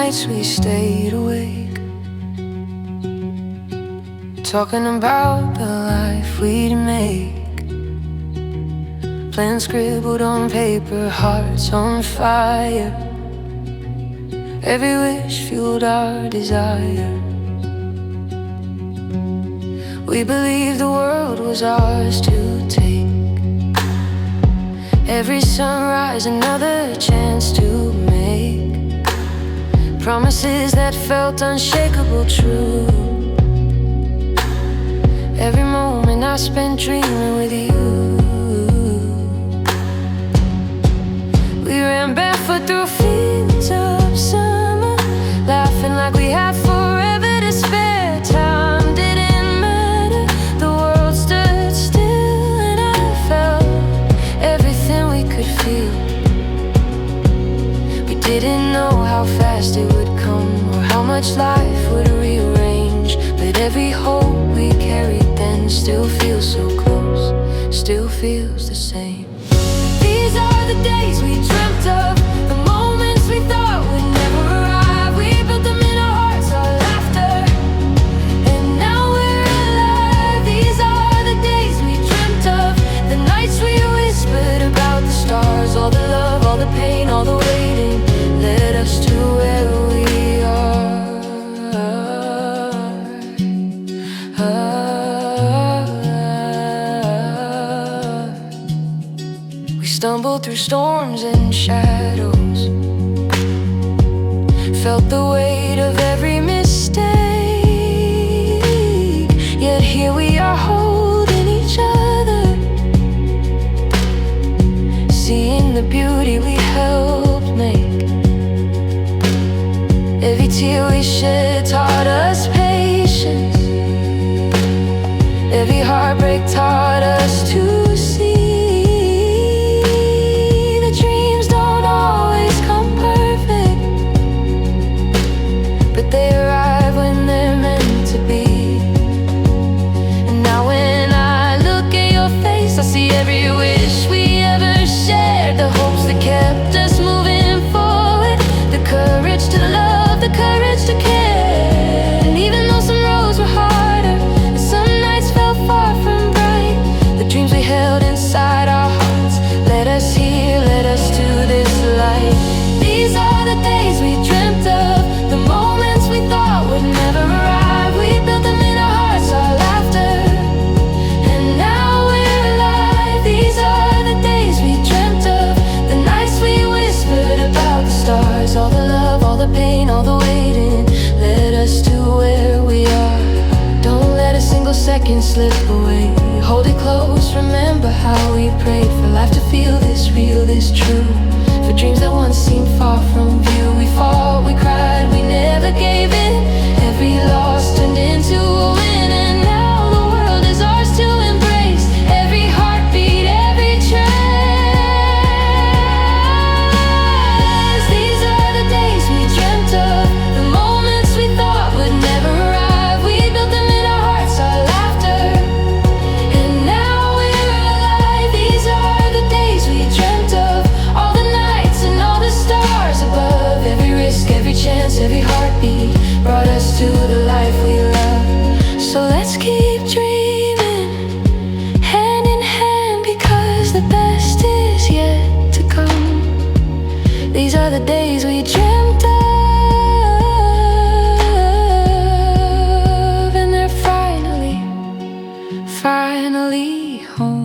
nights we stayed awake, talking about the life we'd make. Plans scribbled on paper, hearts on fire. Every wish fueled our desire. We believed the world was ours to take. Every sunrise another chance to make. Promises that felt unshakable true. Every moment I spent dreaming with you. We ran barefoot through fields of summer, laughing like we had forever to spare. Time didn't matter, the world stood still, and I felt everything we could feel. We didn't know how fast it would come, or how much life would rearrange, but every hope we carried then still feels so close, still feels the same. These are the days we dreamt of, the moments we thought would never arrive. We built them in our hearts, our laughter, and now we're alive. These are the days we dreamt of, the nights we whispered about the stars. All the love, all the pain, all the waiting led us to where we are. We stumbled through storms and shadows, felt the weight of every mistake. Yet here we are holding each other, seeing the beauty we helped make. Every tear we shed taught us patience. Every heartbreak taught us to see. The dreams don't always come perfect, but they arrive when they're meant to be. And now when I look at your face, I see every wish we ever shared, the hopes that kept us moving forward, the courage to love, the courage to care. And even though some roads were harder, and some nights felt far from bright, the dreams we held inside our hearts led us here, led us to this light. These are the days we dreamt of, the moments we thought would never arrive. We built them in our hearts, our laughter, and now we're alive. These are the days we dreamt of, the nights we whispered about the stars. All the love, all the pain, all the waiting led us to where we are. Don't let a single second slip away. Hold it close, remember how we prayed for life to feel this real, this true. For dreams that once seemed far from view. We fought, we cried, we never gave in. Every loss turned into a win, and now the world is ours to embrace. Every heartbeat, every trace. These are the days we dreamt of, the moments we thought would never arrive. We built them in our hearts, our laughter, and now we're alive. These are the days we dreamt of, all the nights and all the stars above. Every risk, every chance, every heartbeat brought us to the life we love. So let's keep dreaming, hand in hand, because the best is yet to come. These are the days we dreamt of, and they're finally, finally home.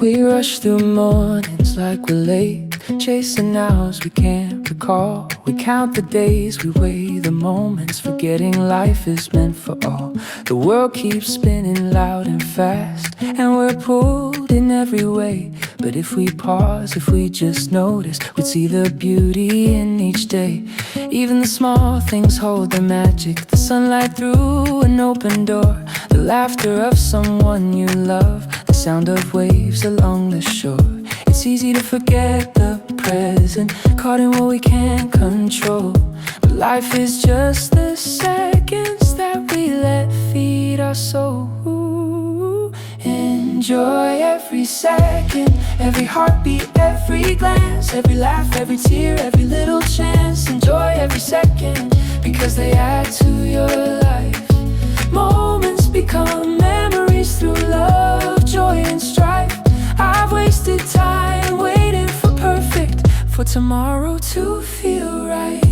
We rush through mornings like we're late, chasing hours we can't recall. We count the days, we weigh the moments, forgetting life is meant for all. The world keeps spinning loud and fast, and we're pulled in every way. But if we pause, if we just notice, we'd see the beauty in each day. Even the small things hold their magic, the sunlight through an open door, the laughter of someone you love, the sound of waves along the shore. It's easy to forget the present present, caught in what we can't control. But life is just the seconds that we let feed our soul. Enjoy every second, every heartbeat, every glance, every laugh, every tear, every little chance. Enjoy every second, because they add to your life. Moments become memories through love, joy and strife. I've wasted time waiting for perfect, for tomorrow to feel right.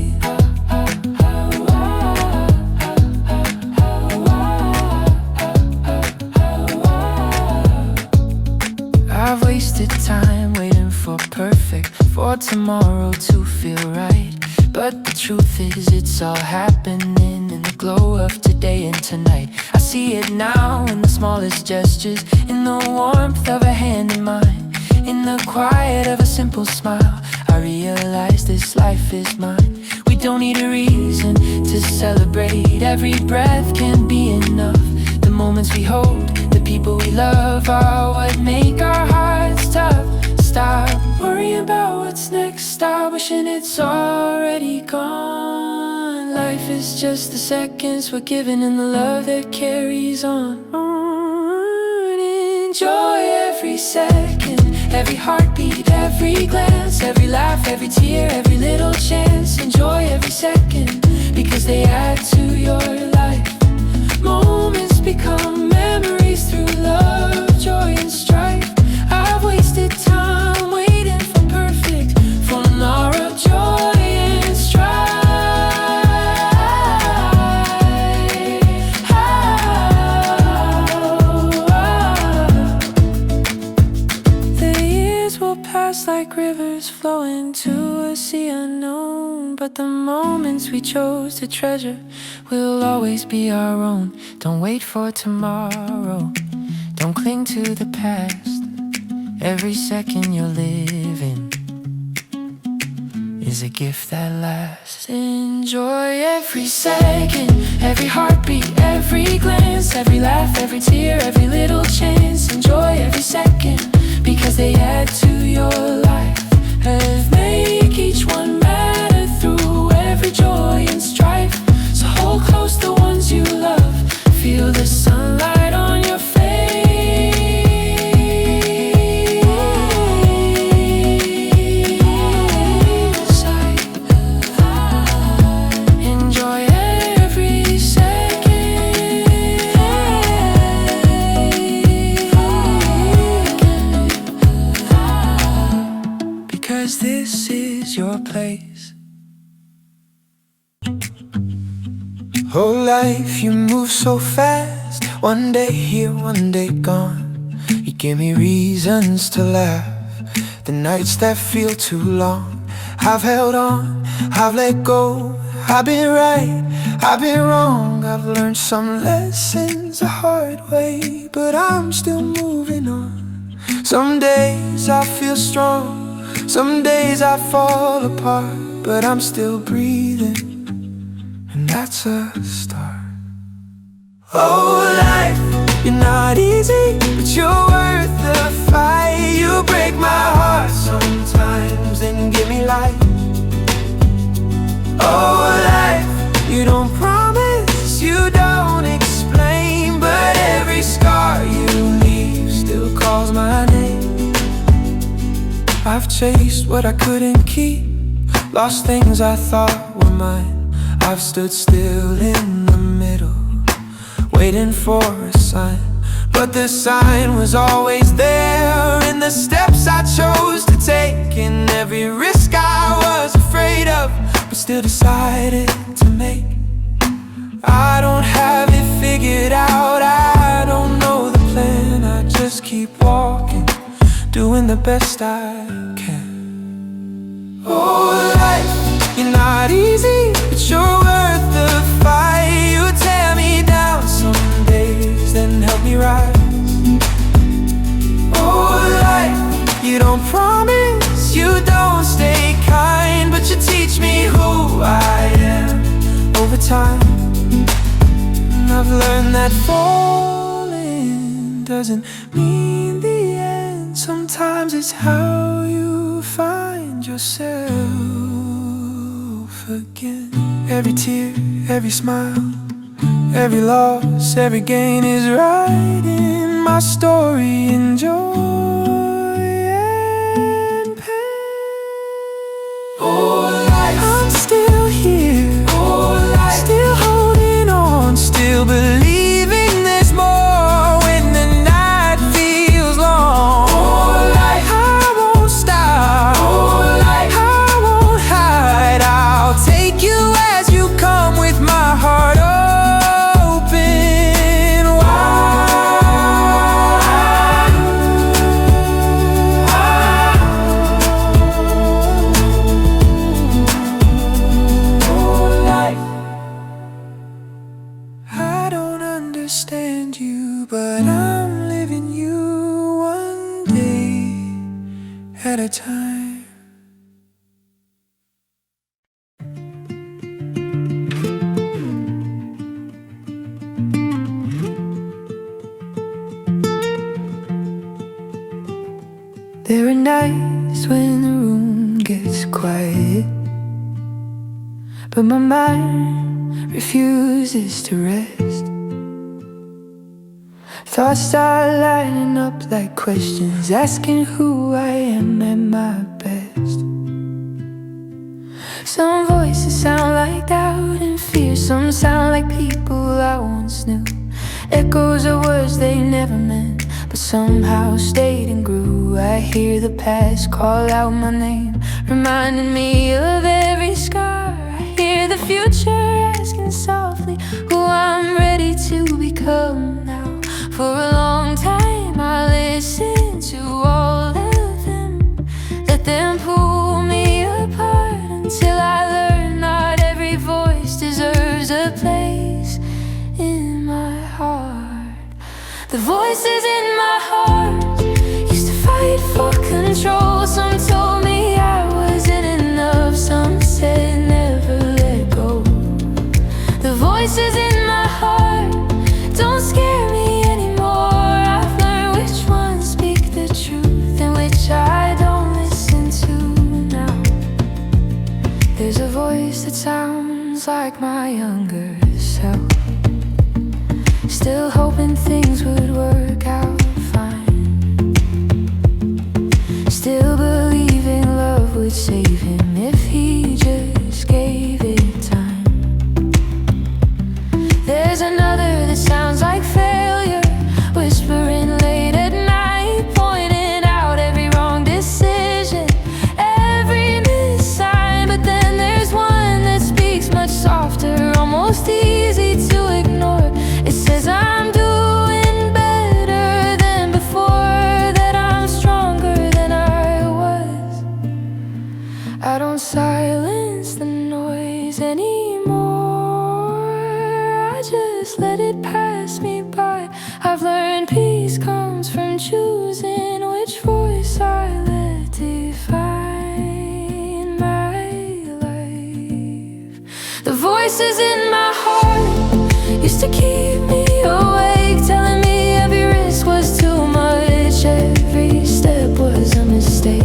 I've wasted time waiting for perfect, for tomorrow to feel right. But the truth is, it's all happening in the glow of today and tonight. I see it now in the smallest gestures, in the warmth of a hand in mine, in the quiet of a simple smile. I realize this life is mine. We don't need a reason to celebrate. Every breath can be enough. The moments we hold, the people we love, are what make our hearts tough. Stop worrying about what's next, stop wishing it's already gone. Life is just the seconds we're given and the love that carries on. Enjoy every second, every heartbeat, every glance, every laugh, every tear, every little chance. Enjoy every second, because they add to your life. Moments become memories through love, joy and strife. I've wasted time waiting for perfect, for tomorrow, joy and strife. The years will pass like rivers flowing to a sea unknown, but the moments we chose to treasure will always be our own. Don't wait for tomorrow, don't cling to the past. Every second you're living is a gift that lasts. Enjoy every second, every heartbeat, every glance, every laugh, every tear, every little chance. Enjoy every second, because they add to your life. And make each one matter through every joy and strife. So hold close the ones you love, feel the sunlight on your face. Enjoy every second, because this is your place. Whole life you move so fast, one day here, one day gone. You give me reasons to laugh, the nights that feel too long. I've held on, I've let go, I've been right, I've been wrong. I've learned some lessons the hard way, but I'm still moving on. Some days I feel strong, some days I fall apart, but I'm still breathing, and that's a start. Oh life, you're not easy, but you're worth the fight. You break my heart sometimes and give me life. Oh life, you don't promise, you don't explain, but every scar you leave still calls my name. I've chased what I couldn't keep, lost things I thought were mine. I've stood still in the middle, waiting for a sign, but the sign was always there in the steps I chose to take, in every risk I was afraid of, but still decided to make. I don't have it figured out, I don't know the plan. I just keep walking, doing the best I can. Oh life, you're not easy, but you're worth the fight. You tear me down some days, then help me rise. Oh life, you don't promise, you don't stay kind, but you teach me who I am over time. And I've learned that falling doesn't mean the end, Sometimes it's how you find yourself again. Every tear, every smile, every loss, every gain is writing my story in joy and pain. Oh, life, I'm still here. Oh, life, still holding on, still believing there's more when the night feels long. Oh, life, I won't stop. Oh, life, I won't hide. I'll take you as you come with my heart open wide. Oh, life, I don't understand you, but I'm living you one day at a time. There are nights when the room gets quiet, but my mind refuses to rest. Thoughts start lining up like questions, asking who I am at my best. Some voices sound like doubt and fear, some sound like people I once knew. Echoes of words they never meant, but somehow stayed and grew. I hear the past call out my name, reminding me of every scar. I hear the future asking softly who I'm ready to become now. For a long time I listened to all of them, let them pull me apart, until I learned not every voice deserves a place in my heart. The voices in my heart used to fight for control. Some told me I wasn't enough, some said never let go. The voices in my heart don't scare me anymore. I've learned which ones speak the truth and which I don't listen to now. There's a voice that sounds like my younger self, still hoping things would work out fine, still believing love would save him if he just gave it time. There's another that sounds like failure, whispering late at night, pointing out every wrong decision, every missed sign. But then there's one that speaks much softer, almost easy to ignore. It says I'm doing better than before, that I'm stronger than I was. I don't silence the noise anymore, I just let it pass me by. I've learned peace comes from choosing which voice I let define my life. The voices in my heart used to keep me awake, telling me every risk was too much, every step was a mistake.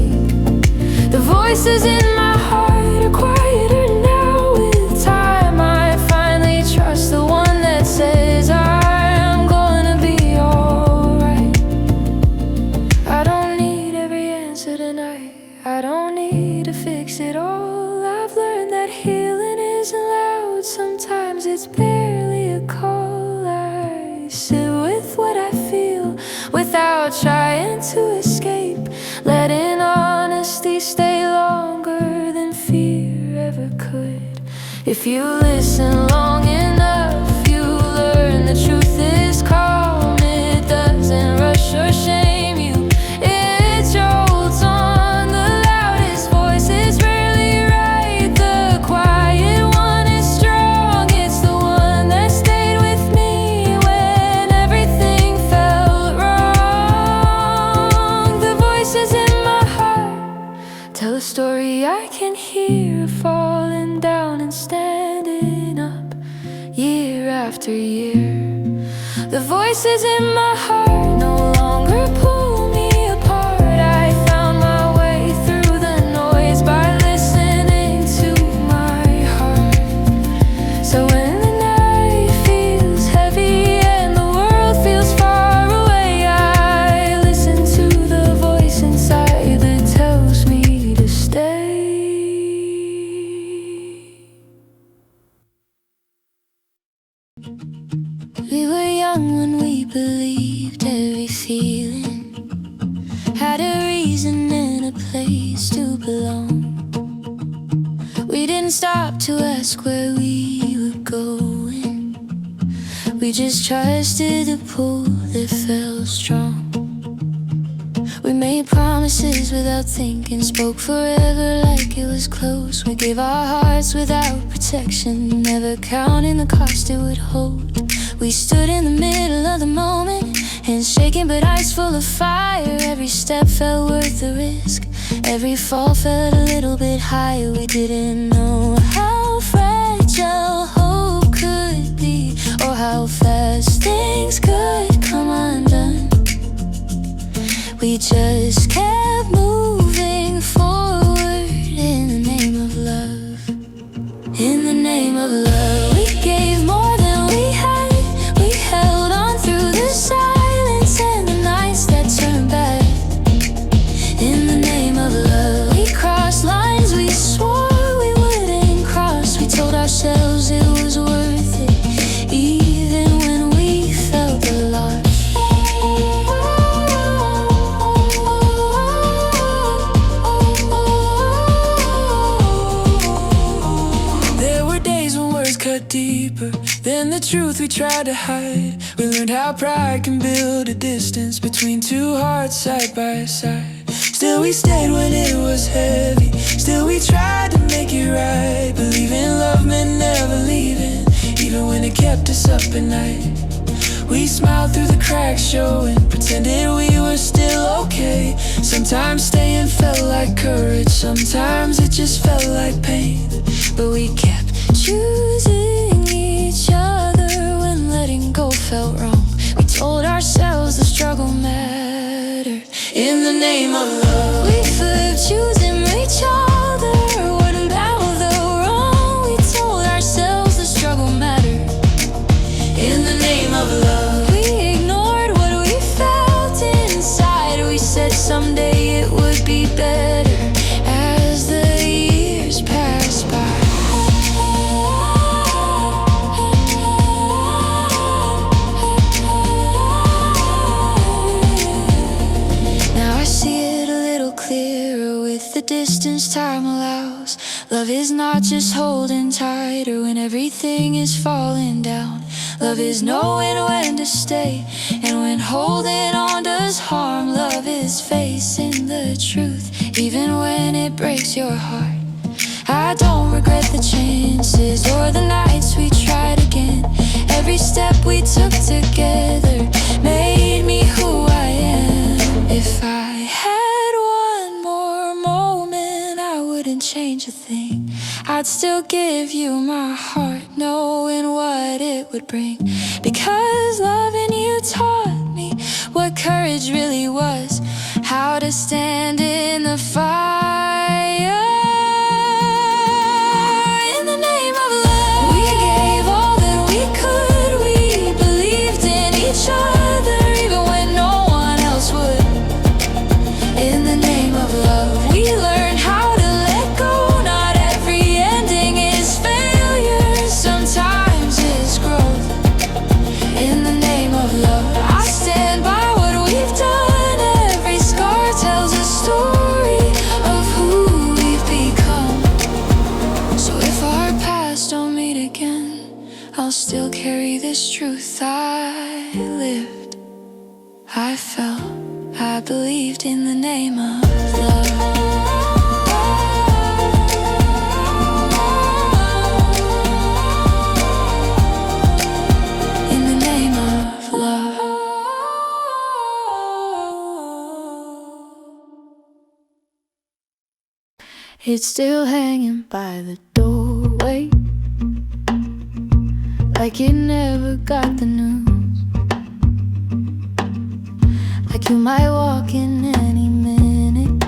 The voices in my heart are quieter now with time. I finally trust the one that says I'm gonna be alright. I don't need every answer tonight, I don't need to fix it all. I've learned that healing isn't loud, sometimes it's barely a call. I sit with what I feel without trying to escape, letting honesty stay longer than fear ever could. If you listen long enough, you learn the truth is calm. It doesn't rush or shame you, it jolts on. The loudest voice is rarely right, the quiet one is strong. It's the one that stayed with me when everything felt wrong. The voices in my heart tell a story I can hear, of falling down and standing up year after year. The voices in my heart no longer pull me apart We were young when we believed every feeling had a reason and a place to belong. We didn't stop to ask where we were going. We just trusted the pull that felt strong. We made promises without thinking, spoke forever like it was close. We gave our hearts without protection, never counting the cost it would hold. We stood in the middle of the moment, hands shaking but eyes full of fire. Every step felt worth the risk, every fall felt a little bit higher. We didn't know how fragile hope could be, or how fast things could come undone. We just kept moving forward in the name of love. In the name of love, we gave more than we had. We held on through the silence and the nights that turned bad. In the name of love, we crossed lines we swore we wouldn't cross. We told ourselves it was worth it, even when we felt the loss. Deeper than the truth we tried to hide. We learned how pride can build a distance between two hearts side by side. Still we stayed when it was heavy, still we tried to make it right. Believing love meant never leaving, even when it kept us up at night. We smiled through the cracks showing, pretended we were still okay. Sometimes staying felt like courage, sometimes it just felt like pain. But we kept choosing each other when letting go felt wrong. We told ourselves the struggle mattered. In the name of love, we flipped choosing each other. What about the wrong? We told ourselves the struggle mattered. In the name of love, we ignored what we felt inside. We said someday it would be better as the years passed by. The distance time allows. Love is not just holding tighter when everything is falling down. Love is knowing when to stay, and when holding on does harm. Love is facing the truth, even when it breaks your heart. I don't regret the chances or the nights we tried again. Every step we took together made me who I am. If I had one more moment, I wouldn't change a thing. I'd still give you my heart, knowing what it would bring. Because loving you taught me what courage really was, how to stand in the fire. In the name of love, we gave all that we could. We believed in each other, even when no one else would. In the name of love, we learned how to let go. Not every ending is failure, sometimes it's growth. In the name of love, I stand by what we've done. Every scar tells a story of who we've become. So if our paths don't meet again, I'll still carry this truth. I lived, I felt, I believed in the name of love. In the name of love. It's still hanging by the doorway, like it never got the news. Like you might walk in any minute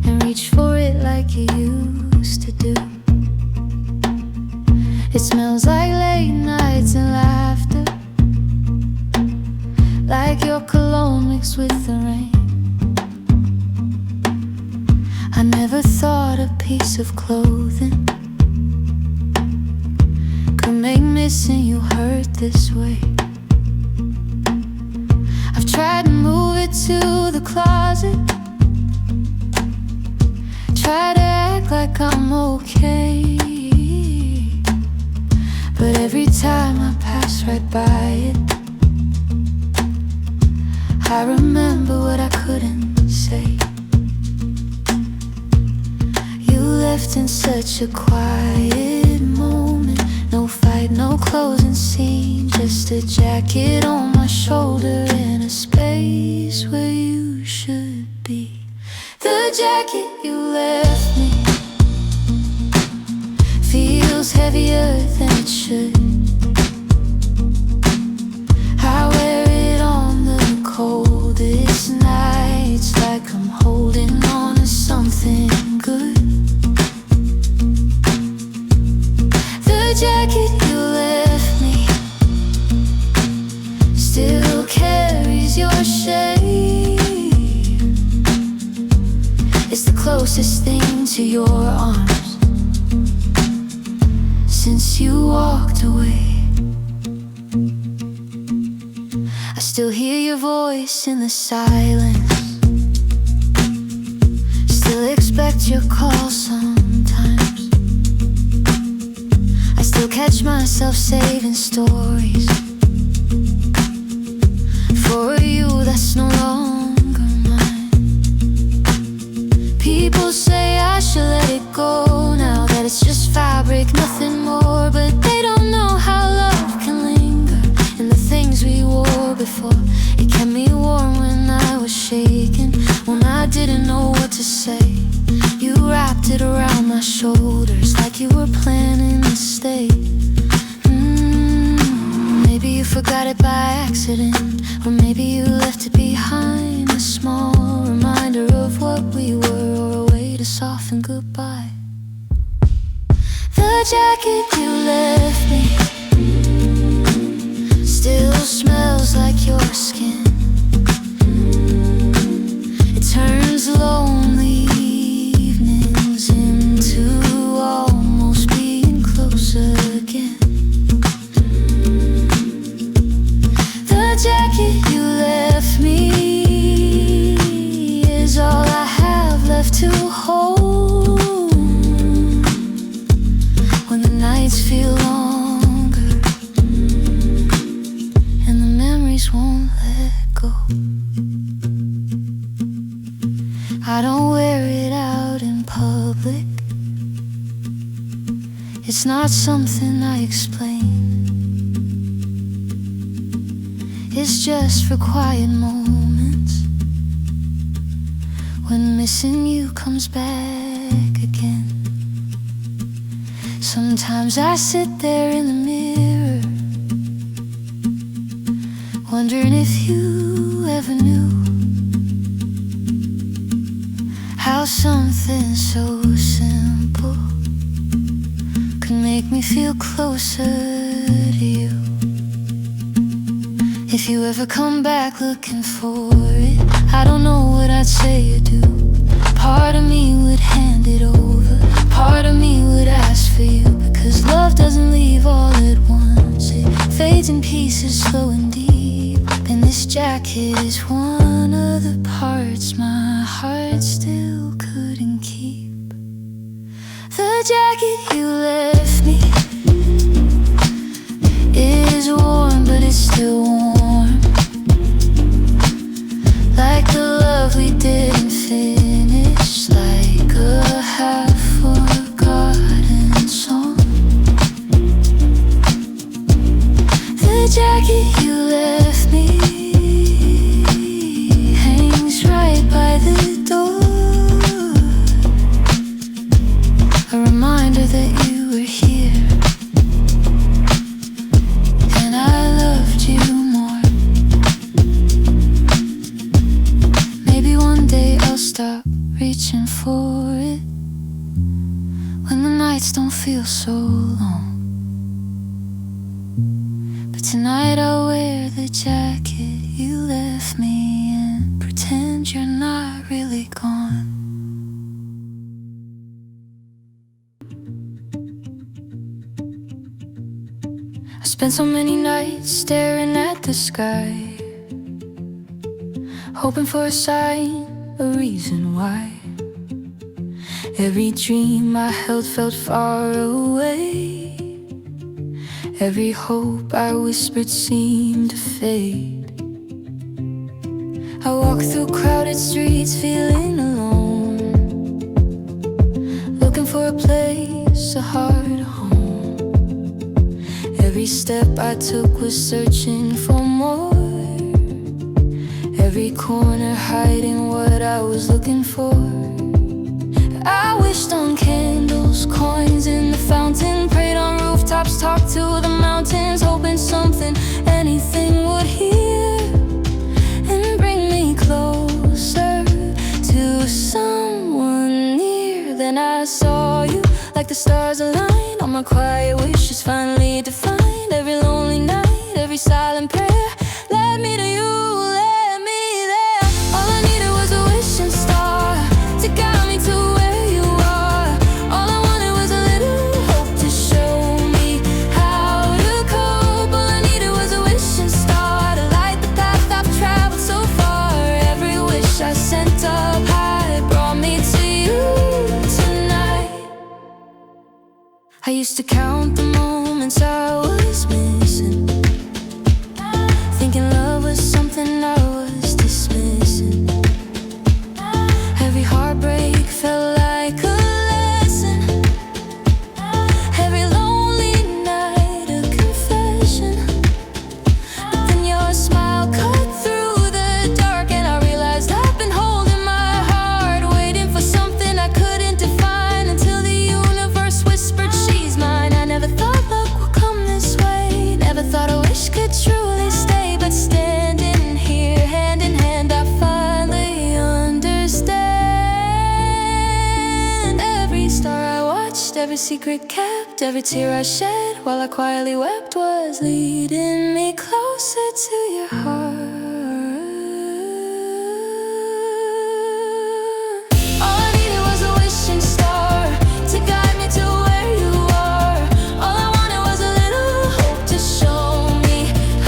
and reach for it like you used to do. It smells like late nights and laughter, like your cologne mixed with the rain. I never thought a piece of clothing could make missing you hurt this way. I've tried to move it to the closet, try to act like I'm okay, but every time I pass right by it, I remember what I couldn't say. You left in such a quiet moment. No fight, no closing scene, just a jacket on my shoulder in a space where you should be. The jacket you left me feels heavier than it should. I wear it on the coldest nights, like I'm holding on to something good. The jacket you left me still carries your shape. It's the closest thing to your arms since you walked away. I still hear your voice in the silence, still expect your call sometimes. I still catch myself saving stories for you that's no longer mine. People say I should let it go now, that it's just fabric, nothing more. But they don't know how love can linger in the things we wore before. It kept me warm when I was shaking, when I didn't know what to say. You wrapped it around my shoulders like you were planning to stay. Maybe you forgot it by accident, or maybe you left it behind, a small reminder of what we were, or a way to soften goodbye. The jacket you left me still smells like your skin. It turns lonely evenings into almost being closer again. The jacket you left me is all I have left to hold when the nights feel longer and the memories won't let go. I don't wear it out in public, it's not something I explain. It's just for quiet moments when missing you comes back again. Sometimes I sit there in the mirror, wondering if you ever knew how something so simple could make me feel closer to you. If you ever come back looking for it, I don't know what I'd say or do. Part of me would hand it over, part of me would ask for you, because love doesn't leave all at once. It fades in pieces slow and deep, and this jacket is one of the parts my heart still couldn't keep. The jacket you left me is warm, but it's still warm, like the love we didn't finish, like a half-forgotten song. The jacket you left me hangs right by the door, a reminder that you were here and I loved you more. Maybe one day I'll stop reaching for it when the nights don't feel so long. But tonight I'll wear the jacket you left me and pretend you're not really gone. I spent so many nights staring at the sky, hoping for a sign, a reason why. Every dream I held felt far away. Every hope I whispered seemed to fade. I walk through crowded streets feeling alone, looking for a place, a heart, a home. Every step I took was searching for more, every corner hiding what I was looking for. I wished on candles, coins in the fountain, prayed on rooftops, talked to the mountains, hoping something, anything would hear and bring me closer to someone near. Then I saw you, like the stars aligned. All my quiet wishes finally defined. Every lonely night, every silent prayer led me to you, led me there. All I needed was a wishing star to guide me to where you are. All I wanted was a little hope to show me how to cope. All I needed was a wishing star to light the path I've traveled so far. Every wish I sent up high brought me to you tonight. I used to count the moments I was missing, thinking love was something I was dismissing. Every heartbreak felt like a lesson, every lonely night a confession. But then your smile cut through the dark, and I realized I've been holding my heart, waiting for something I couldn't define, until the universe whispered she's mine. I never thought luck would come this way, never thought a wish could truly stay. But standing here hand in hand, I finally understand. Every star I watched, every secret kept, every tear I shed while I quietly wept was leading me closer to your heart. All I needed was a wishing star to guide me to where you are. All I wanted was a little hope to show me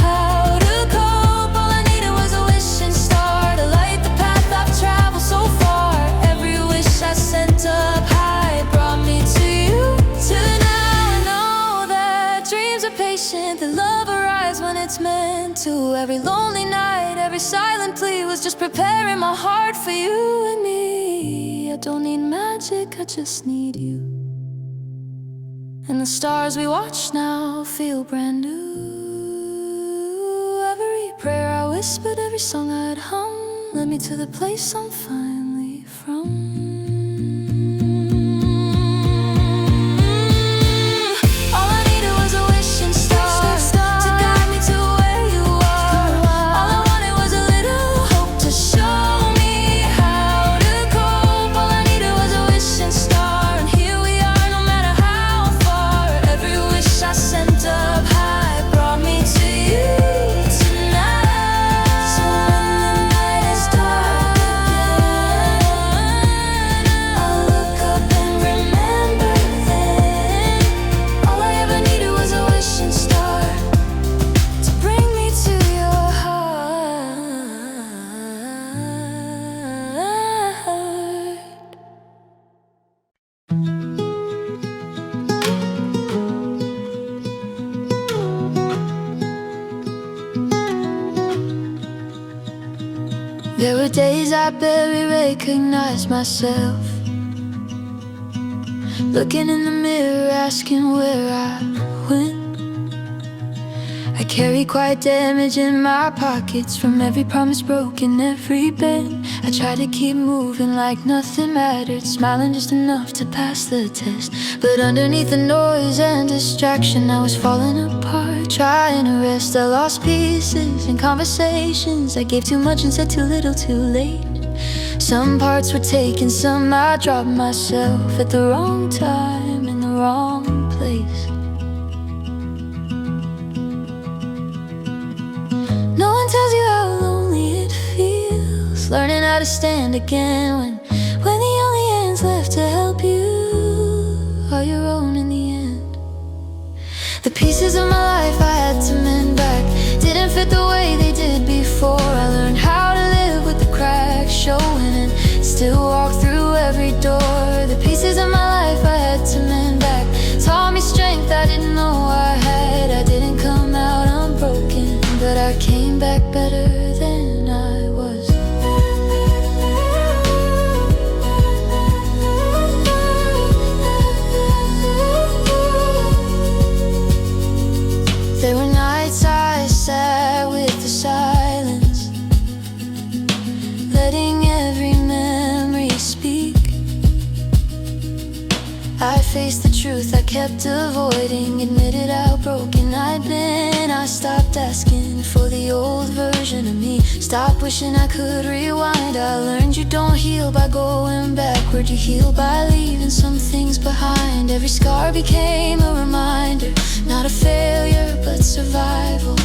how to cope. All I needed was a wishing star to light the path I've traveled so far. Every wish I sent up high brought me to you tonight. I know that dreams are patient, that love arrives when it's meant to. Every lonely night, every silent plea was just preparing my heart for you and me. I don't need magic, I just need you. And the stars we watch now feel brand new. Every prayer I whispered, every song I'd hum led me to the place I'm finally from. All I needed was a wishing star to guide me to where you are. All I wanted was a little hope to show me how to cope. All I needed was a wishing star, and here we are, no matter how far. Every wish I sent up high brought me to you tonight. So when the night is dark again, I'll look up and remember then. All I ever needed was a wishing star to bring me to your heart. There were days I barely recognized myself, looking in the mirror, asking where I went. I carry quiet damage in my pockets from every promise broken, every bend. I tried to keep moving like nothing mattered, smiling just enough to pass the test. But underneath the noise and distraction, I was falling apart, trying to rest. I lost pieces in conversations, I gave too much and said too little too late. Some parts were taken, some I dropped myself at the wrong time, in the wrong place. No one tells you how lonely it feels, learning how to stand again when the only hands left to help you are your own in the end. The pieces of my life I kept avoiding, admitted how broken I'd been. I stopped asking for the old version of me, stopped wishing I could rewind. I learned you don't heal by going backward, you heal by leaving some things behind. Every scar became a reminder, not a failure but survival.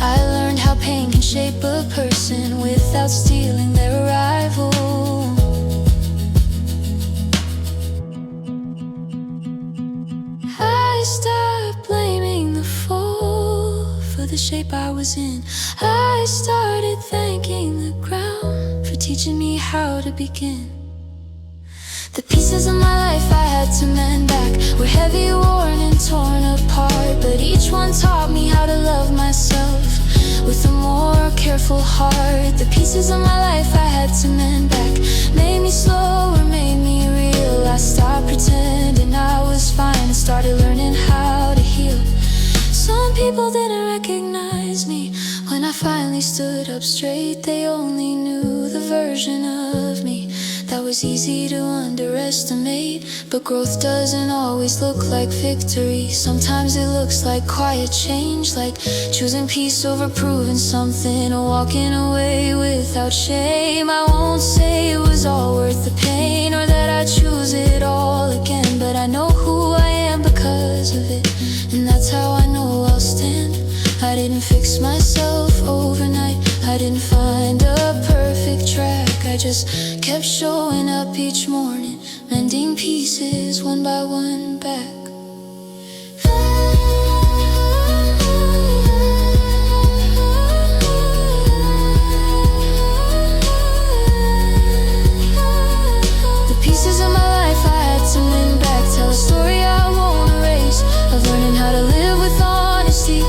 I learned how pain can shape a person without stealing their arrival. I stopped blaming the fall for the shape I was in. I started thanking the ground for teaching me how to begin. The pieces of my life I had to mend back were heavy, worn and torn apart, but each one taught me how to love myself with a more careful heart. The pieces of my life I had to mend back made me slower, made me real. I stopped pretending I was fine and started learning how to heal. Some people didn't recognize me when I finally stood up straight. They only knew the version of me that was easy to underestimate. But growth doesn't always look like victory. Sometimes it looks like quiet change, like choosing peace over proving something, or walking away without shame. I won't say it was all worth the pain, or that I'd choose it all again, but I know who I am because of it, and that's how I know I'll stand. I didn't fix myself overnight, I didn't find a perfect track. I just kept showing up each morning, mending pieces one by one back. The pieces of my life I had to mend back tell a story I won't erase, of learning how to live with honesty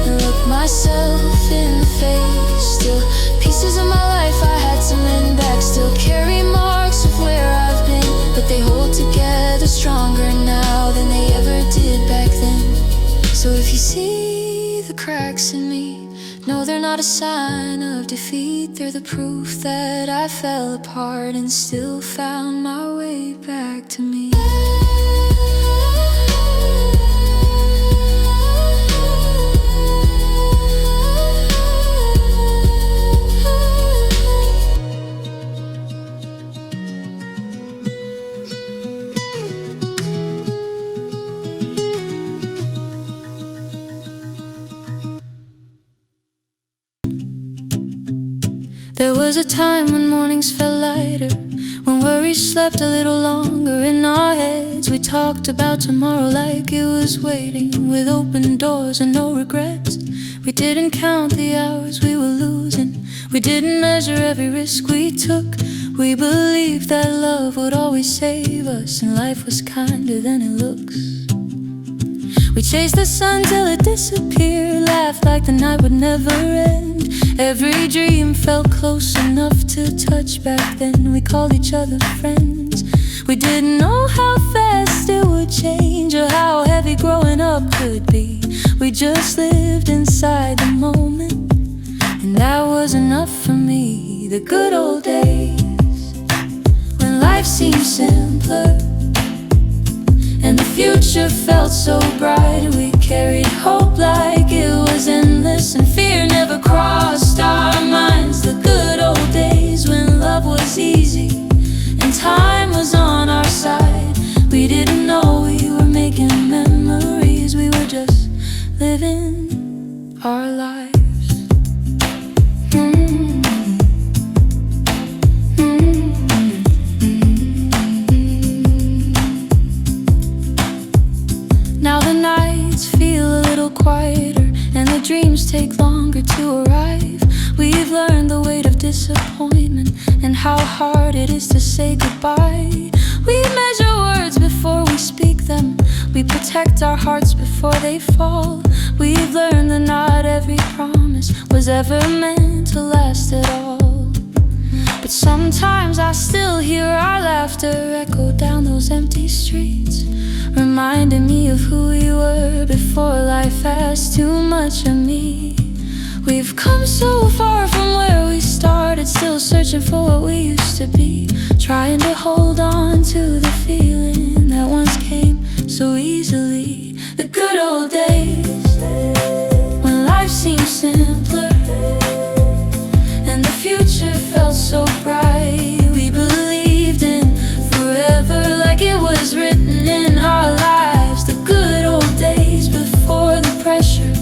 and look myself in the face. Still, pieces of my life I had to mend back still carry marks of where I've been, but they hold together stronger now than they ever did back then. So if you see the cracks in me, no, they're not a sign of defeat. They're the proof that I fell apart and still found my way back to me. There was a time when mornings felt lighter, when worries slept a little longer in our heads. We talked about tomorrow like it was waiting, with open doors and no regrets. We didn't count the hours we were losing, we didn't measure every risk we took. We believed that love would always save us, and life was kinder than it looks. We chased the sun till it disappeared, laughed like the night would never end. Every dream felt close enough to touch back then. We called each other friends. We didn't know how fast it would change, or how heavy growing up could be. We just lived inside the moment, and that was enough for me. The good old days, when life seemed simpler and the future felt so bright. We carried hope like it was endless, and fear never crossed our minds. The good old days when love was easy and time was on our side. We didn't know we were making memories, we were just living our lives. Now the nights feel a little quieter, and the dreams take longer to arrive. We've learned the weight of disappointment and how hard it is to say goodbye. We measure words before we speak them, we protect our hearts before they fall. We've learned that not every promise was ever meant to last at all. But sometimes I still hear our laughter echo down those empty streets, reminding me of who we were before life asked too much of me. We've come so far from where we started, still searching for what we used to be, trying to hold on to the feeling that once came so easily. The good old days, when life seemed simpler and the future felt so bright. We believed in forever like it was written in our lives. The good old days before the pressure,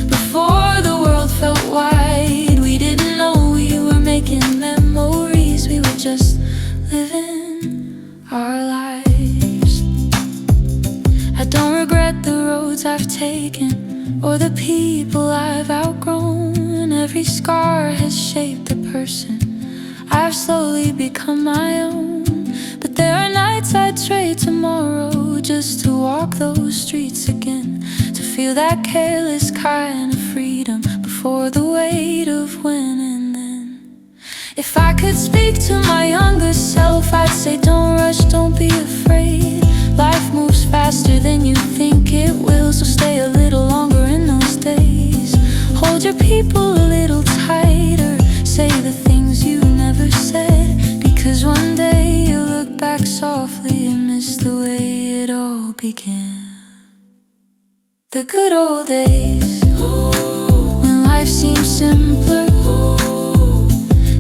before the world felt wide. We didn't know we were making memories, we were just living our lives. I don't regret the roads I've taken or the people I've outgrown. Every scar has shaped the person I've slowly become my own. But there are nights I'd trade tomorrow just to walk those streets again, to feel that careless kind of freedom before the weight of when and then. If I could speak to my younger self, I'd say don't rush, don't be afraid. Life moves faster than you think it will, so stay a little longer in those days. Hold your people a little tighter, say the things you never said, because one day you'll look back softly and miss the way it all began. The good old days, when life seemed simpler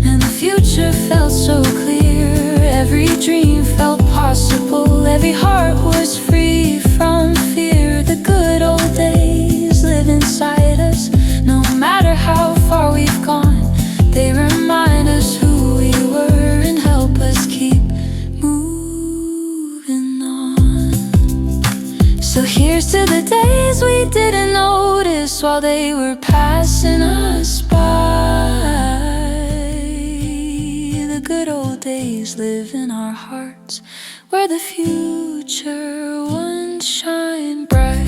and the future felt so clear. Every dream felt possible, every heart was free from fear. The good old days live inside us, no matter how far we've gone. They remind us who we were and help us keep moving on. So here's to the days we didn't notice while they were passing us by. The good old days live in our hearts, where the future once shined bright.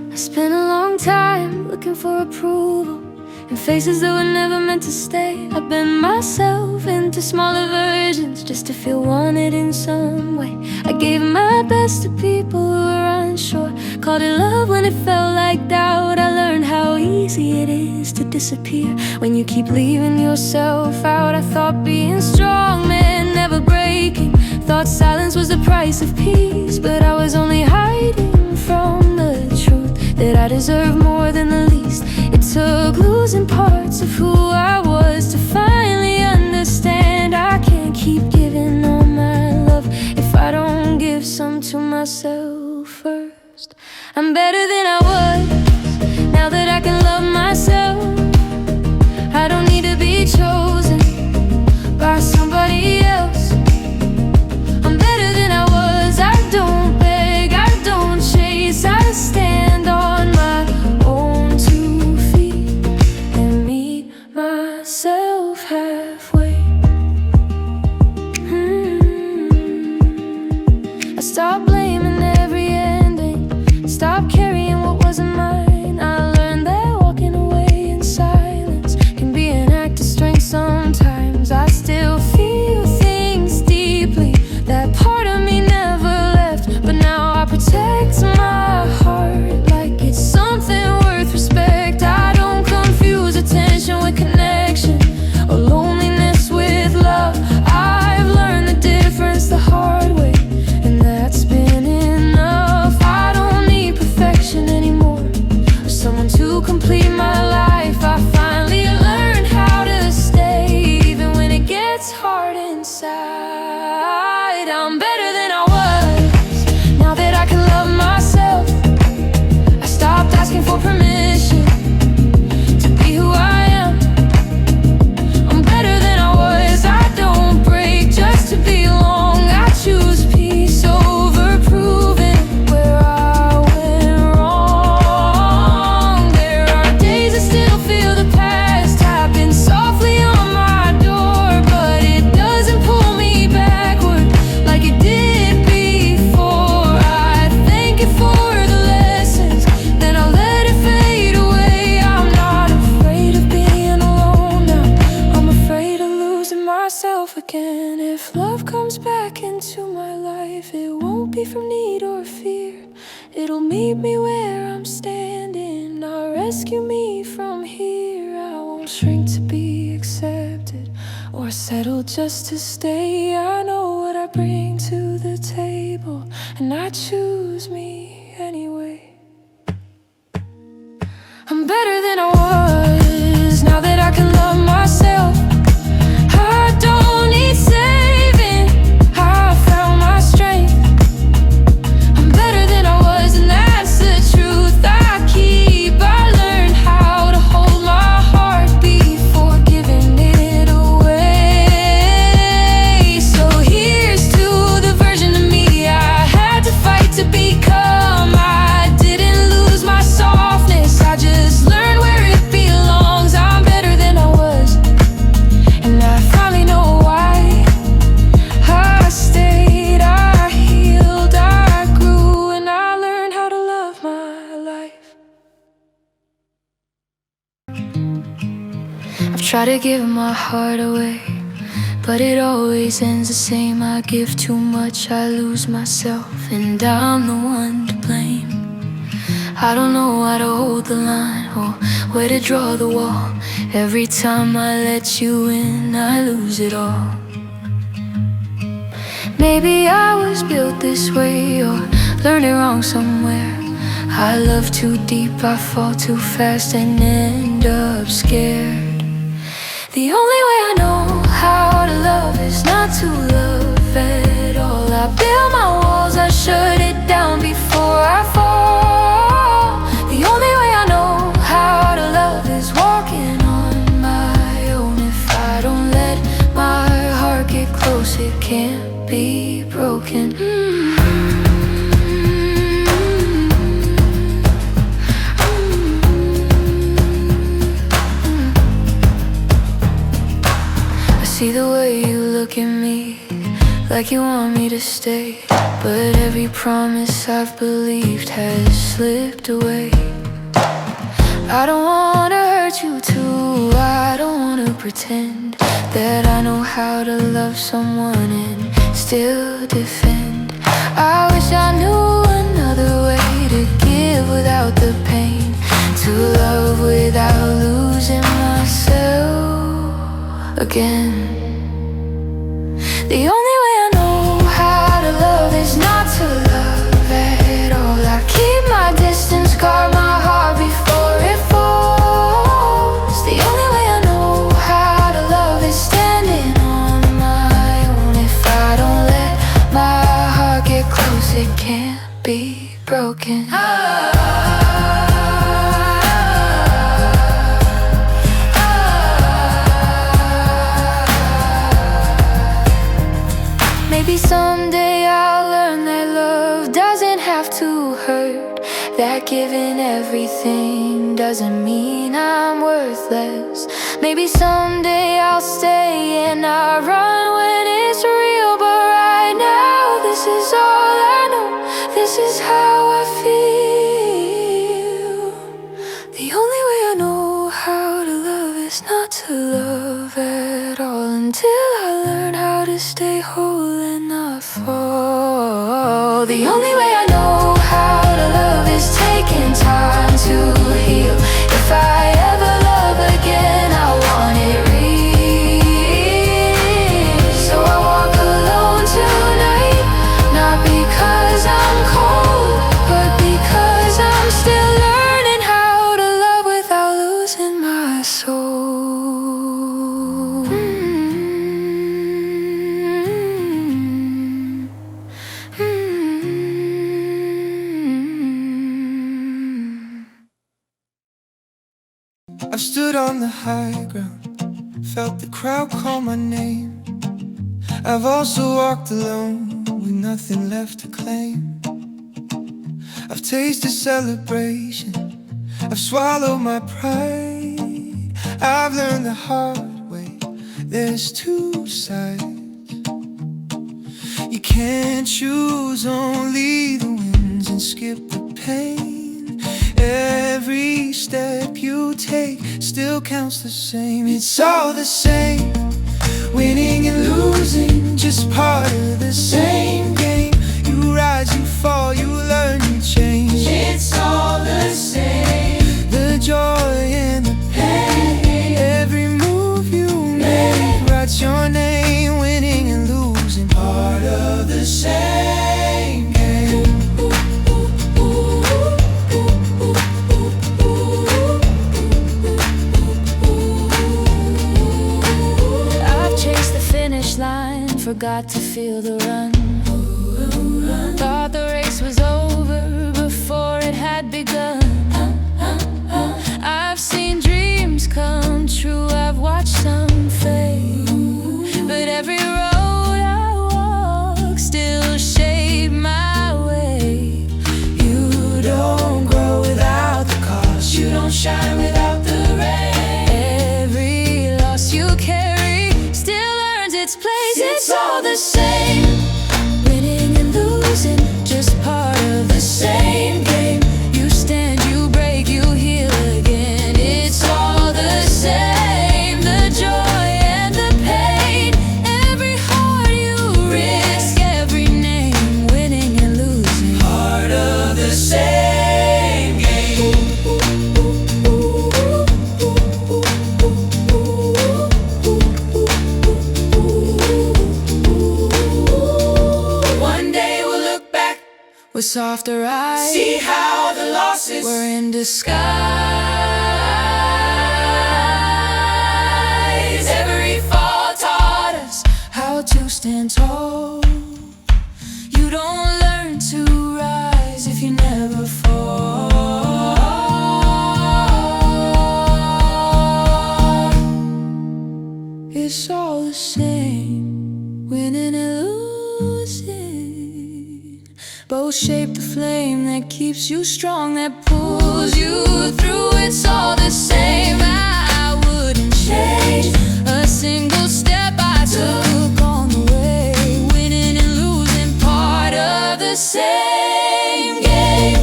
I spent a long time looking for approval in faces that were never meant to stay. I bent myself into smaller versions just to feel wanted in some way. I gave my best to people who were unsure, called it love when it felt like doubt. I learned how easy it is to disappear when you keep leaving yourself out. I thought being strong meant never breaking, thought silence was the price of peace, but I was only hiding from the truth that I deserve more than the least. It took losing parts of who I was to finally understand I can't keep giving all my love if I don't give some to myself first. I'm better than I was now that I can love myself. I don't need to be chosen by somebody else. I'm better than I was. I don't beg, I don't chase, I stand on my own 2 feet and meet myself halfway. I stopped blaming every ending, stopped carrying what wasn't mine. I learned that walking away in silence can be an act of strength sometimes. I still feel things deeply, that part of me never left, but now I protect my heart like it's something worth respect. I don't confuse attention with connection or loneliness with love. I've learned the difference the hard way, and that's been enough. I don't need perfection anymore, meet me where I'm standing. Now rescue me from here. I won't shrink to be accepted or settle just to stay. I know what I bring to the table, and I choose me anyway. I'm better than I was, now that I can love myself. I don't need saving, I found my strength. I'm better than I was, and that's the truth I keep. I learned how to hold my heart before giving it away. So here's to the version of me I had to fight to become. I didn't lose my softness, I just learned where it belongs. I'm better than I was, and I finally know why. I stayed, I healed, I grew, and I learned how to love my life. I've tried to give my heart away, but it always ends the same. I give too much, I lose myself, and I'm the one to blame. I don't know how to hold the line or where to draw the wall. Every time I let you in, I lose it all. Maybe I was built this way or learned it wrong somewhere. I love too deep, I fall too fast and end up scared. The only way I know how to love is not to love at all. I build my walls, I shut it down before I fall. The only way I know how to love is walking on my own. If I don't let my heart get close, it can't be broken. See the way you look at me, like you want me to stay, but every promise I've believed has slipped away. I don't wanna hurt you too, I don't wanna pretend that I know how to love someone and still defend. I wish I knew another way to give without the pain, to love without losing myself again. The only way I know how to love is not to love at all. I keep my distance, guard my heart before it falls. The only way I know how to love is standing on my own. If I don't let my heart get close, it can't be broken. Maybe someday I'll learn that love doesn't have to hurt, that giving everything doesn't mean I'm worthless. Maybe someday I'll stay and I'll run when it's real, but right now this is all I know, this is how I feel. The only way I know how to love is not to love at all, until I learn how to stay whole and not fall. The only way I know how to love is taking time to heal. If I ever love again, I want it real. So I walk alone tonight, not because I'm cold, but because I'm still learning how to love without losing my soul. I've stood on the high ground, felt the crowd call my name. I've also walked alone with nothing left to claim. I've tasted celebration, I've swallowed my pride. I've learned the hard way, there's two sides. You can't choose only the wins and skip the pain. Every step you take still counts the same. It's all the same, winning and losing, just part of the same game. You rise, you fall, you learn, you change. It's forgot to feel the run. Thought the race was over before it had begun. I've seen dreams come true, I've watched some fade, but every road I walk still shaped my way. You don't grow without the cost, you don't shine without the rain. Every loss you carry still earns its place. It's all the same, winning and losing, just part of the same game. You stand, you break, you heal again. It's all the same, the joy and the pain. Every heart you risk, every name, winning and losing, part of the same game. One day we'll look back with softer eyes, see how the losses were in disguise. Every fall taught us how to stand tall. You don't learn to rise if you never fall. It's all the same, winning and losing. Both shape the flame that keeps you strong, that pulls you through. It's all the same, I wouldn't change a single step I took on the way. Winning and losing, part of the same game.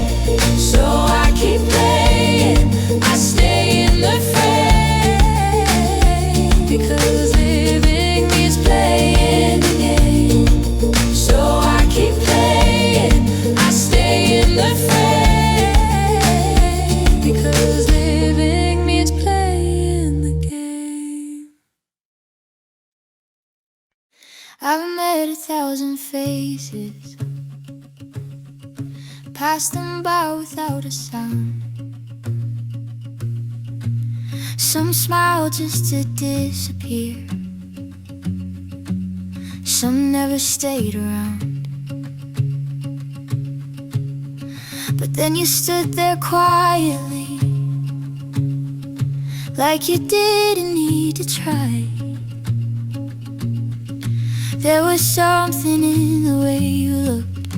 So I keep playing, I stay in the frame, because living means playing the game. So I keep playing, I stay in the frame, because living means playing the game. I've met 1,000 faces, passed them by without a sound. Some smile just to disappear, some never stayed around. But then you stood there quietly, like you didn't need to try. There was something in the way you looked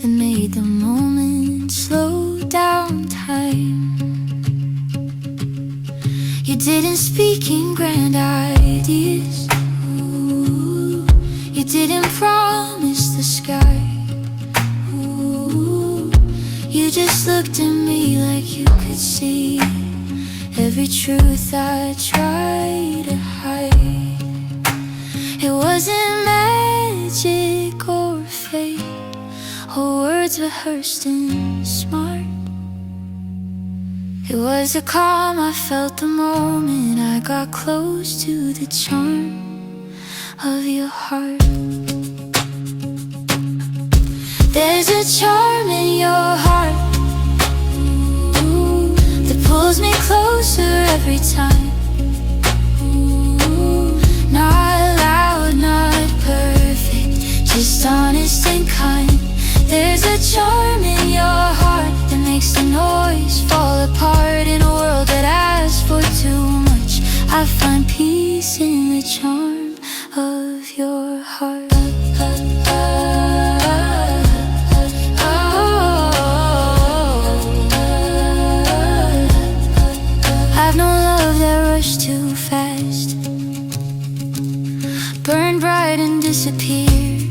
that made the moment slow down time. You didn't speak in grand ideas, ooh. You didn't promise the sky, ooh. You just looked at me like you could see every truth I tried to hide. It wasn't magic or fate, or words rehearsed and smart. It was a calm I felt the moment I got close to the charm of your heart. There's a charm in your heart, ooh, that pulls me closer every time. Ooh, not loud, not perfect, just honest and kind. There's a charm in your heart that makes the noise fall apart. In a world that asks for too much, I find peace in the charm of your heart. I've known love that rushed too fast, burned bright and disappeared.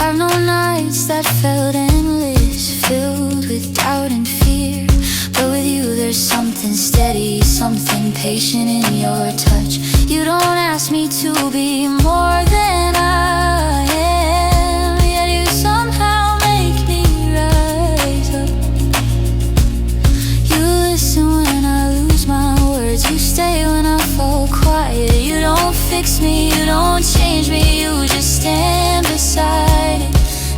I've known nights that felt endless, filled with doubt and fear. But with you there's something steady, something patient in your touch. You don't ask me to be more than I am, yet you somehow make me rise up. You listen when I lose my words, you stay when I fall quiet. You don't fix me, you don't change me, you just stand beside it.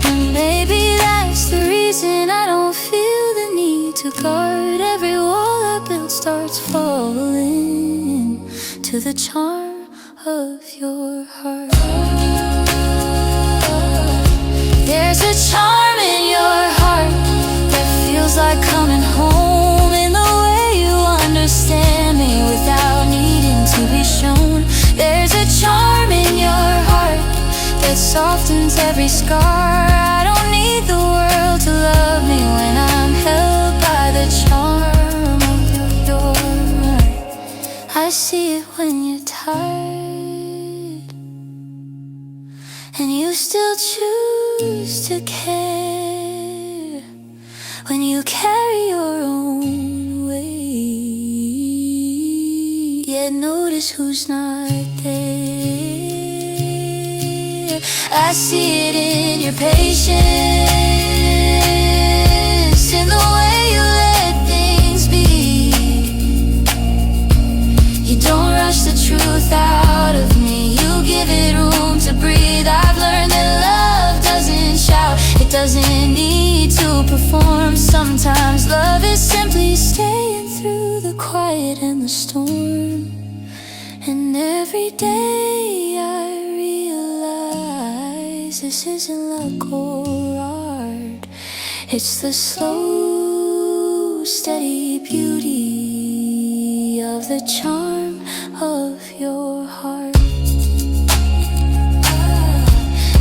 And baby, that's the reason I don't feel the need to guard. Every wall I built starts falling to the charm of your heart. There's a charm in your heart that feels like coming home, in the way you understand me without needing to be shown. There's a charm in your heart that softens every scar. I don't need the world to love me when I'm held by the charm of your heart. I see it when you're tired, and you still choose to care when you carry your own weight. Yet notice who's not there. I see it in your patience, in the way you let things be. You don't rush the truth out of me, you give it room to breathe. I've learned that love doesn't shout, it doesn't need to perform. Sometimes love is simply staying through the quiet and the storm. And every day I realize this isn't luck or art. It's the slow, steady beauty of the charm of your heart.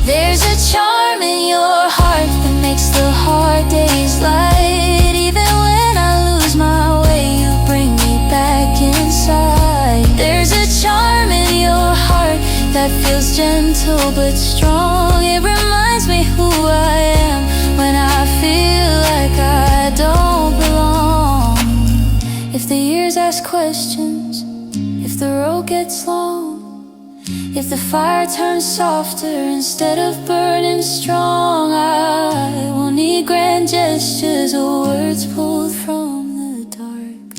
There's a charm in your heart that makes the hard days light. Even when I lose my way, you bring me back inside. There's a charm in your heart that feels gentle but strong. It reminds me who I am when I feel like I don't belong. If the years ask questions, if the road gets long, if the fire turns softer instead of burning strong, I won't need grand gestures or words pulled from the dark.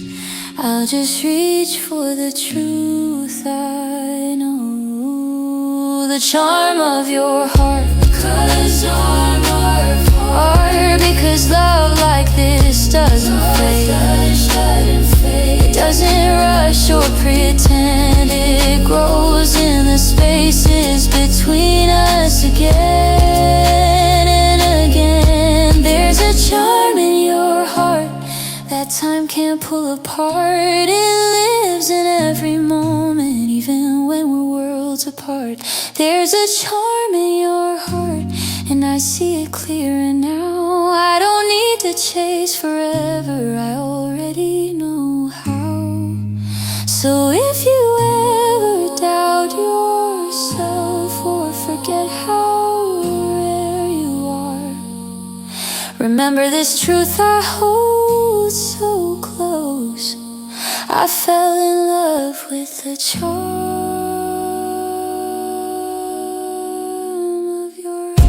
I'll just reach for the truth I know, the charm of your heart. Because love like this doesn't fade. It doesn't rush or pretend, it grows in the spaces between us again and again. There's a charm in your heart that time can't pull apart. It lives in every moment, even when we're worlds apart. There's a charm in your heart, and I see it clearer now. I don't need to chase forever, I already know how. So if you ever doubt yourself or forget how rare you are, remember this truth I hold so close. I fell in love with the charm of your eyes.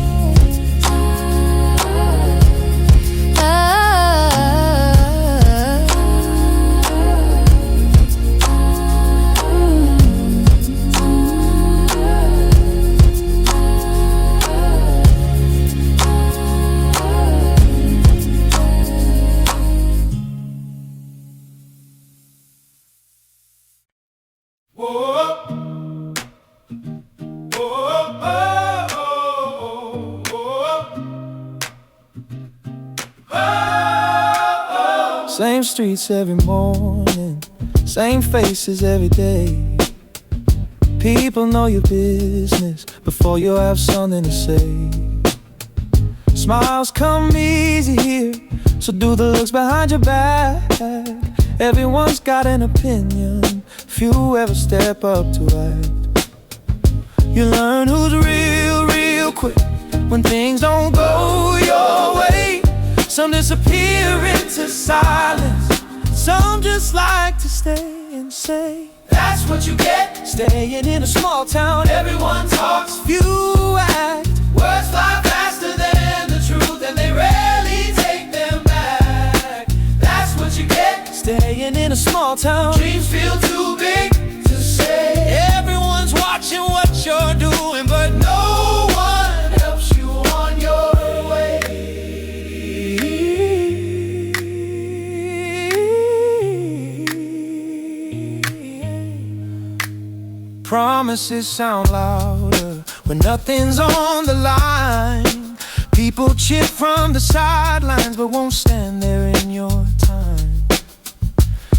Same streets every morning, same faces every day. People know your business before you have something to say. Smiles come easy here, so do the looks behind your back. Everyone's got an opinion, few ever step up to act. You learn who's real quick when things don't go your way. Some disappear into silence, some just like to stay and say, that's what you get, staying in a small town. Everyone talks, few act. Words fly faster than the truth, and they rarely take them back. That's what you get, staying in a small town. Dreams feel too big to say. Everyone's watching what you're doing, but no one helps you on your way. promises sound louder when nothing's on the line. People cheer from the sidelines but won't stand there in your time.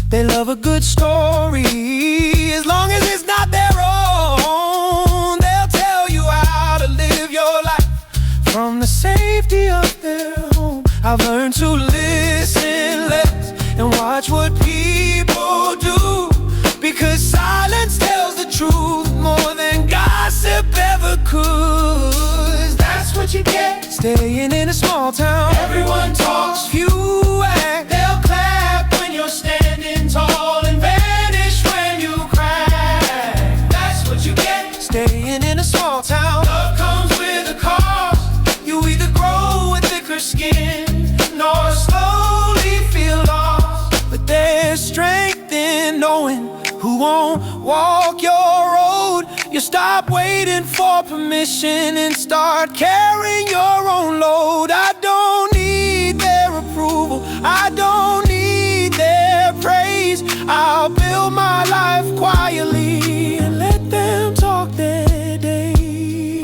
They love a good story as long as it's not their own. They'll tell you how to live your life from the safety of their home. I've learned to listen less and watch what people do, because silence tells the truth more than gossip ever could. That's what you get staying in a small town. Everyone talks, few act. They'll clap when you're standing tall and vanish when you crack. That's what you get staying in a small town. Love comes with a cost. You either grow with thicker skin nor slowly feel lost. But there's strength in knowing who won't walk your road. You stop waiting for permission and start carrying your own load. I don't need their approval, I don't need their praise. I'll build my life quietly and let them talk their day.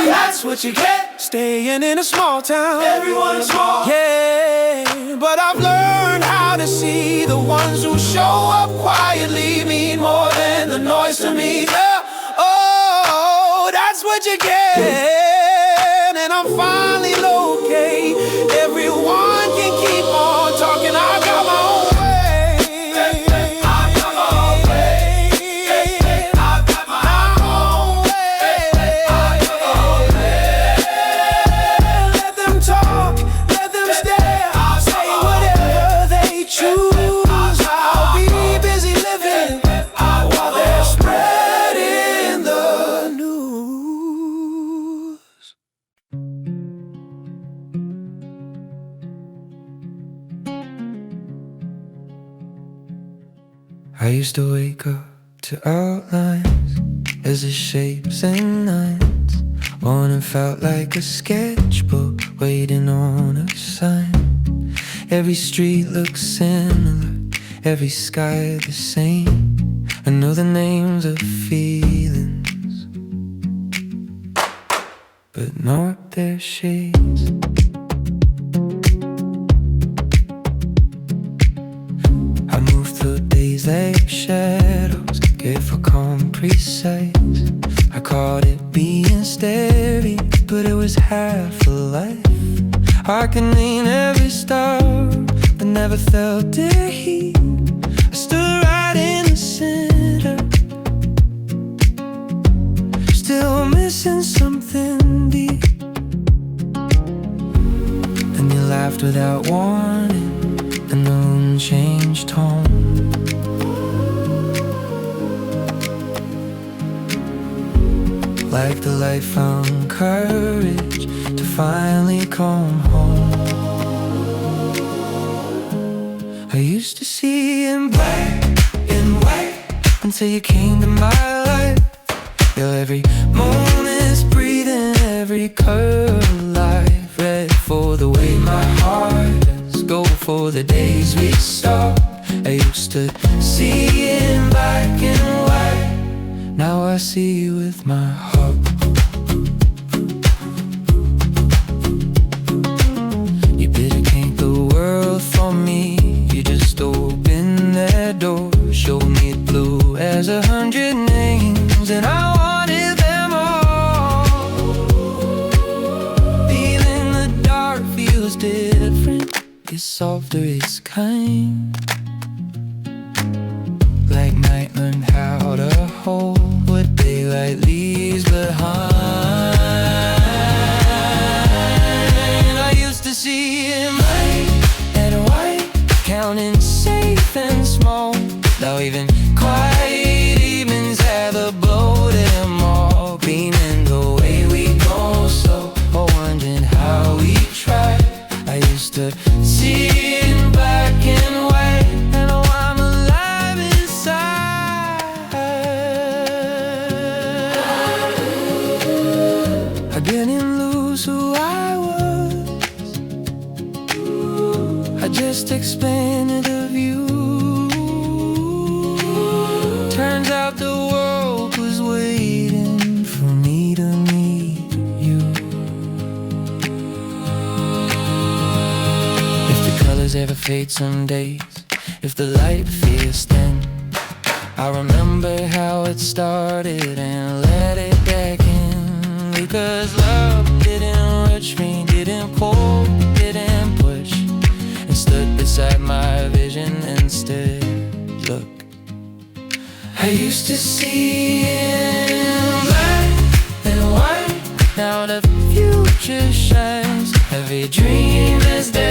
That's what you get staying in a small town. Everyone's small, yeah, but I've learned how to see the ones who show up quietly mean more than the noise to me. Oh, that's what you get. And I'm finally okay. Everyone can keep on talking. I got my own way. I got my own way. I got my own way. I got my own way. Let them talk, let them stare. Say whatever they choose. I'll be busy living while they're spreading the news. I used to wake up to outlines as the shapes and lines. Morning felt like a sketchbook waiting on a sign. Every street looks similar, every sky the same. I know the names of feelings, but not their shades. I move through days like shadows, careful, calm, precise. I called it being steady, but it was half a life. I can name every star, but never felt their heat. I stood right in the center, still missing something deep. And you laughed without warning, and the room changed tone. Like the light found courage to finally come home. I used to see in black and white until you came to my life. Feel every moment's breathing, every curve of life. Ready for the way my heart does, go for the days we stop. I used to see in black and white, now I see with my heart. You better paint the world for me. You just opened that door, showed me it blue as 100 names, and I wanted them all. Being in the dark feels different. It's softer, it's kind. Like night learned how to hold what daylight leaves behind. I used to see in black and white, counting safe and small. Now even quiet evenings have the blow to them all. Beaming the way we go slow, or wondering how we try. I used to see in black and white, and oh, I'm alive inside. I didn't lose who I was, I just expanded the view. ever fade some days if the light feels thin. I remember how it started and let it back in, because love didn't rush me, didn't pull, didn't push, and stood beside my vision instead. Look, I used to see in black and white, now the future shines. Every dream is there.